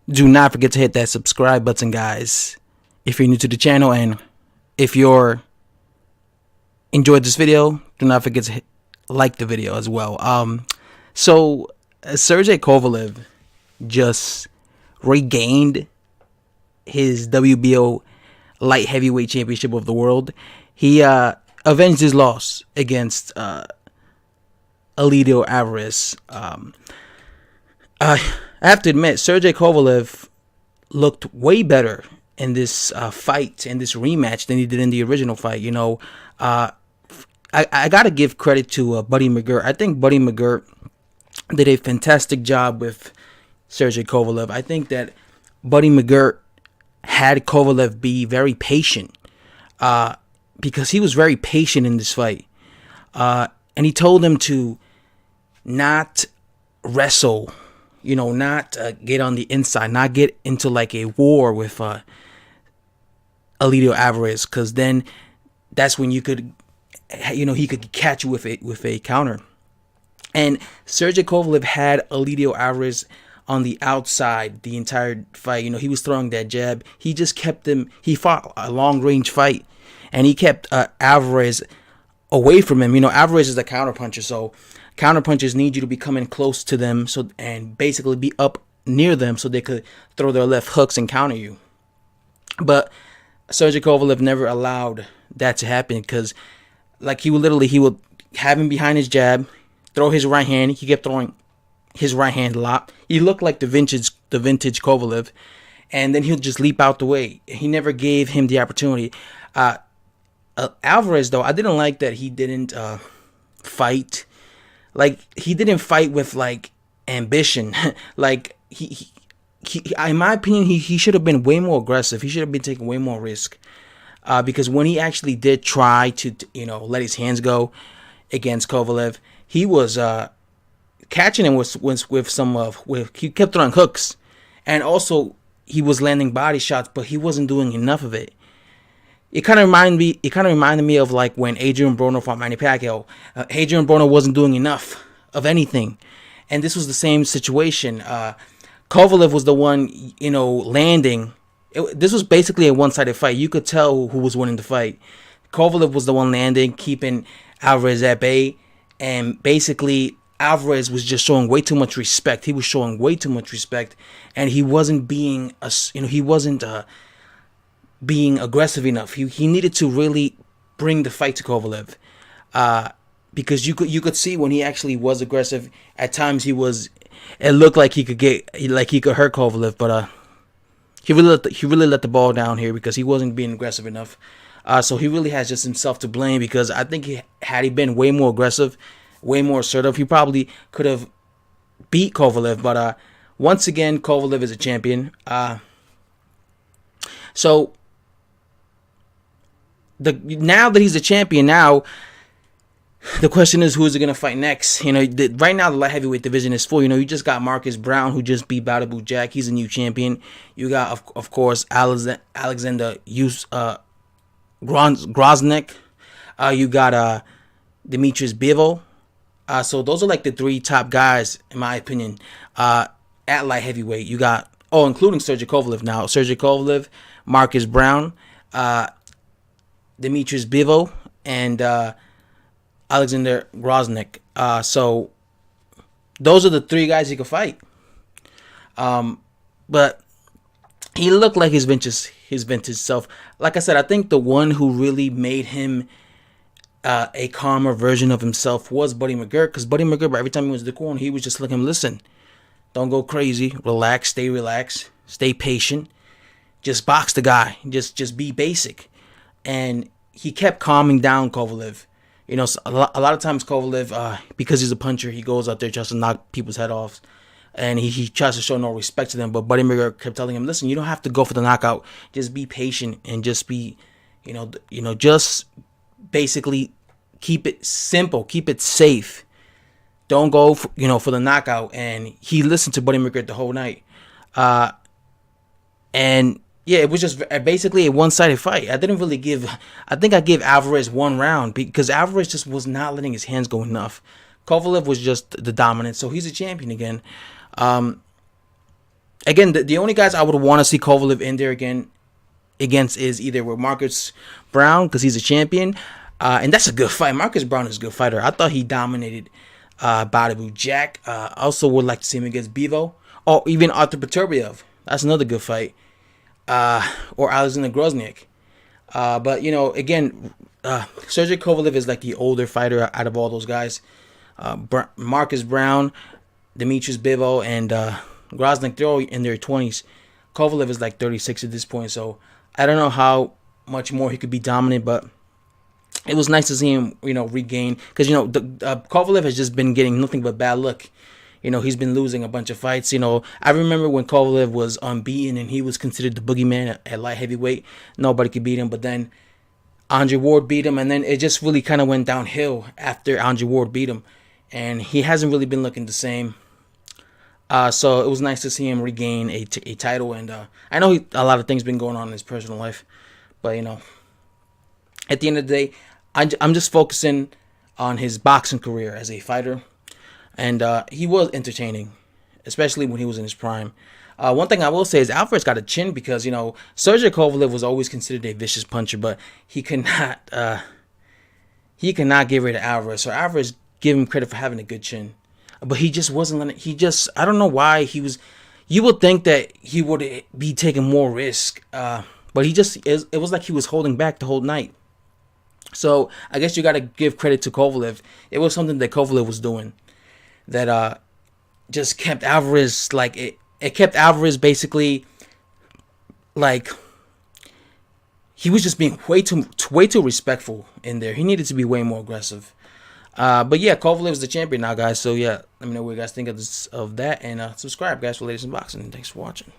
Do not forget to hit that subscribe button, guys, if you're new to the channel, and if you're enjoyed this video, do not forget to like the video as well. Sergey Kovalev just regained his WBO light heavyweight championship of the world. He avenged his loss against Eleider Alvarez. I have to admit, Sergey Kovalev looked way better in this fight, in this rematch, than he did in the original fight. I got to give credit to Buddy McGirt. I think Buddy McGirt did a fantastic job with Sergey Kovalev. I think that Buddy McGirt had Kovalev be very patient because he was very patient in this fight. And he told him to not wrestle, not get on the inside, not get into like a war with Eleider Alvarez, because then that's when you could, he could catch you with a counter. And Sergey Kovalev had Eleider Alvarez on the outside the entire fight. He was throwing that jab. He just kept him. He fought a long range fight, and he kept Alvarez away from him. Alvarez is a counterpuncher, so counterpunchers need you to be coming close to them, and basically be up near them so they could throw their left hooks and counter you. But Sergey Kovalev never allowed that to happen, because he would have him behind his jab, throw his right hand. He kept throwing his right hand a lot. He looked like the vintage Kovalev, and then he'll just leap out the way. He never gave him the opportunity. Alvarez, though, I didn't like that he didn't fight. He didn't fight with ambition. He in my opinion, he should have been way more aggressive. He should have been taking way more risk. Because when he actually did try to, let his hands go against Kovalev, he was catching him with he kept throwing hooks, and also he was landing body shots, but he wasn't doing enough of it. It kind of reminded me of when Adrian Broner fought Manny Pacquiao. Adrian Broner wasn't doing enough of anything, and this was the same situation. Kovalev was the one, landing. This was basically a one-sided fight. You could tell who was winning the fight. Kovalev was the one landing, keeping Alvarez at bay, and basically Alvarez was just showing way too much respect. He was showing way too much respect, and he wasn't being being aggressive enough. He needed to really bring the fight to Kovalev, because you could see when he actually was aggressive. At times it looked like he could hurt Kovalev, but he really let the ball down here because he wasn't being aggressive enough. So he really has just himself to blame, because I think had he been way more aggressive, way more assertive, he probably could have beat Kovalev. But once again, Kovalev is a champion. So now that he's a champion, now the question is, who is he going to fight next? Right now the light heavyweight division is full. You just got Marcus Brown, who just beat Badabu Jack. He's a new champion. You got, of course, Alexander Groznik. You got Demetrius Bivol. So those are the three top guys, in my opinion, at light heavyweight. You got, including Sergey Kovalev now. Sergey Kovalev, Marcus Brown, Demetrius Bivol, and Alexander Groznik. So those are the three guys he could fight. But he looked like his vintage self. Like I said, I think the one who really made him a calmer version of himself was Buddy McGirt, because Buddy McGirt, every time he was in the corner, he was just like him. Listen, don't go crazy. Relax. Stay relaxed. Stay patient. Just box the guy. Just be basic. And he kept calming down Kovalev. A lot of times Kovalev, because he's a puncher, he goes out there just to knock people's head off, and he tries to show no respect to them. But Buddy McGirt kept telling him, listen, you don't have to go for the knockout. Just be patient and just be, just basically keep it simple, keep it safe. Don't go for, for the knockout. And he listened to Buddy McGirt the whole night. And yeah, it was just basically a one-sided fight. I think I gave Alvarez one round because Alvarez just was not letting his hands go enough. Kovalev was just the dominant, so he's a champion again. Again, the only guys I would want to see Kovalev in there again against is either with Marcus Brown because he's a champion, and that's a good fight. Marcus Brown is a good fighter. I thought he dominated Badabu Jack. Also would like to see him against Bevo or even Arthur Peterbiev. That's another good fight. Or Alexander Groznik. But again, Sergey Kovalev is like the older fighter out of all those guys. Marcus Brown, Demetrius Bivol, and Groznik, they're all in their 20s. Kovalev is like 36 at this point, so I don't know how much more he could be dominant, but it was nice to see him, regain. Because, Kovalev has just been getting nothing but bad luck. He's been losing a bunch of fights. I remember when Kovalev was unbeaten and he was considered the boogeyman at light heavyweight. Nobody could beat him, but then Andre Ward beat him, and then it just really kind of went downhill after Andre Ward beat him. And he hasn't really been looking the same. So it was nice to see him regain a title. And I know a lot of things been going on in his personal life. But, at the end of the day, I'm just focusing on his boxing career as a fighter. And he was entertaining, especially when he was in his prime. One thing I will say is Alvarez got a chin because, Sergey Kovalev was always considered a vicious puncher, but he could not get rid of Alvarez. So Alvarez give him credit for having a good chin. But he just wasn't. I don't know why he was. You would think that he would be taking more risk. But it was like he was holding back the whole night. So I guess you got to give credit to Kovalev. It was something that Kovalev was doing that just kept Alvarez it kept Alvarez basically like he was just being way too respectful in there. He needed to be way more aggressive. But yeah, Kovalev is the champion now, guys. So yeah, let me know what you guys think of that, and subscribe, guys, for latest in boxing. Thanks for watching.